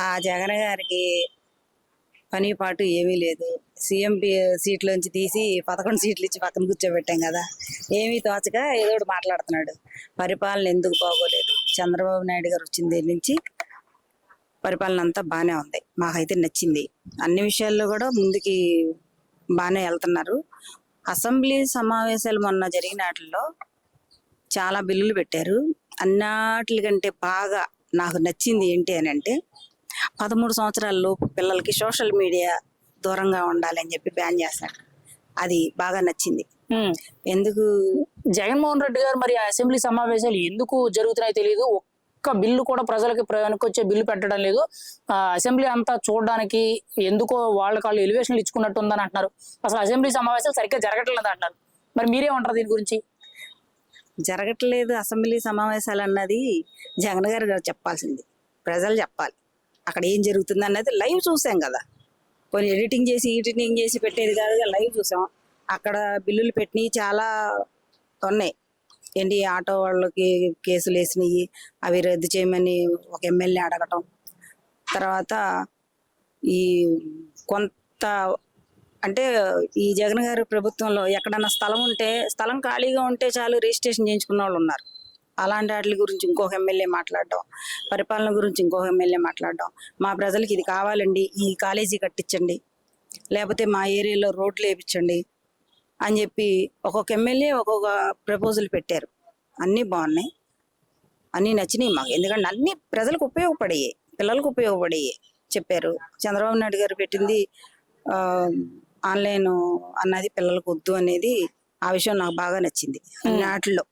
ఆ జగన్ గారికి పని పాటు ఏమీ లేదు. సీఎం సీట్లోంచి తీసి 11 సీట్లు ఇచ్చి పక్కన కూర్చోబెట్టాం కదా. ఏమీ తోచక ఏదో ఒకటి మాట్లాడుతున్నాడు. పరిపాలన ఎందుకు బాగోలేదు? చంద్రబాబు నాయుడు గారు వచ్చిన దగ్గర నుంచి పరిపాలన అంతా బాగానే ఉంది. మాకైతే నచ్చింది. అన్ని విషయాల్లో కూడా ముందుకి బాగానే వెళ్తున్నారు. అసెంబ్లీ సమావేశాలు మొన్న జరిగిన వాటిల్లో చాలా బిల్లులు పెట్టారు. అన్నిటికంటే బాగా నాకు నచ్చింది ఏంటి అని అంటే 13 సంవత్సరాల లోపు పిల్లలకి సోషల్ మీడియా దూరంగా ఉండాలని చెప్పి బ్యాన్ చేస్తాడు. అది బాగా నచ్చింది. ఎందుకు జగన్మోహన్ రెడ్డి గారు మరి అసెంబ్లీ సమావేశాలు ఎందుకు జరుగుతున్నాయో తెలియదు. ఒక్క బిల్లు కూడా ప్రజలకి వెనకొచ్చే బిల్లు పెట్టడం లేదు. అసెంబ్లీ అంతా చూడడానికి ఎందుకో వాళ్ళు ఎలివేషన్లు ఇచ్చుకున్నట్టు ఉందని అంటున్నారు. అసలు అసెంబ్లీ సమావేశాలు సరిగ్గా జరగట్లేదు అంటున్నారు. మరి మీరేమంటారు దీని గురించి? జరగట్లేదు అసెంబ్లీ సమావేశాలు అన్నది జగన్ గారు చెప్పాల్సింది. ప్రజలు చెప్పాలి అక్కడ ఏం జరుగుతుంది అన్నది. లైవ్ చూసాం కదా. కొన్ని ఎడిటింగ్ చేసి పెట్టేది కాదు, లైవ్ చూసాం. అక్కడ బిల్లులు పెట్టినవి చాలా ఉన్నాయి. ఏంటి, ఆటో వాళ్ళకి కేసులు వేసినవి అవి రద్దు చేయమని ఒక ఎమ్మెల్యే అడగటం. తర్వాత ఈ కొంత అంటే ఈ జగన్ గారి ప్రభుత్వంలో ఎక్కడన్నా స్థలం ఖాళీగా ఉంటే చాలు రిజిస్ట్రేషన్ చేయించుకున్న వాళ్ళు ఉన్నారు. అలాంటి వాటి గురించి ఇంకొక ఎమ్మెల్యే మాట్లాడడం, పరిపాలన గురించి ఇంకొక ఎమ్మెల్యే మాట్లాడడం, మా ప్రజలకి ఇది కావాలండి, ఈ కాలేజీ కట్టించండి, లేకపోతే మా ఏరియాలో రోడ్లు వేయించండి అని చెప్పి ఒక్కొక్క ఎమ్మెల్యే ఒక్కొక్క ప్రపోజల్ పెట్టారు. అన్నీ బాగున్నాయి, అన్నీ నచ్చినాయి మాకు. ఎందుకంటే అన్నీ ప్రజలకు ఉపయోగపడేవి, పిల్లలకు ఉపయోగపడేవి చెప్పారు. చంద్రబాబు నాయుడు గారు పెట్టింది ఆన్లైన్ అన్నది పిల్లలకు వద్దు అనేది, ఆ విషయం నాకు బాగా నచ్చింది. నాటిలో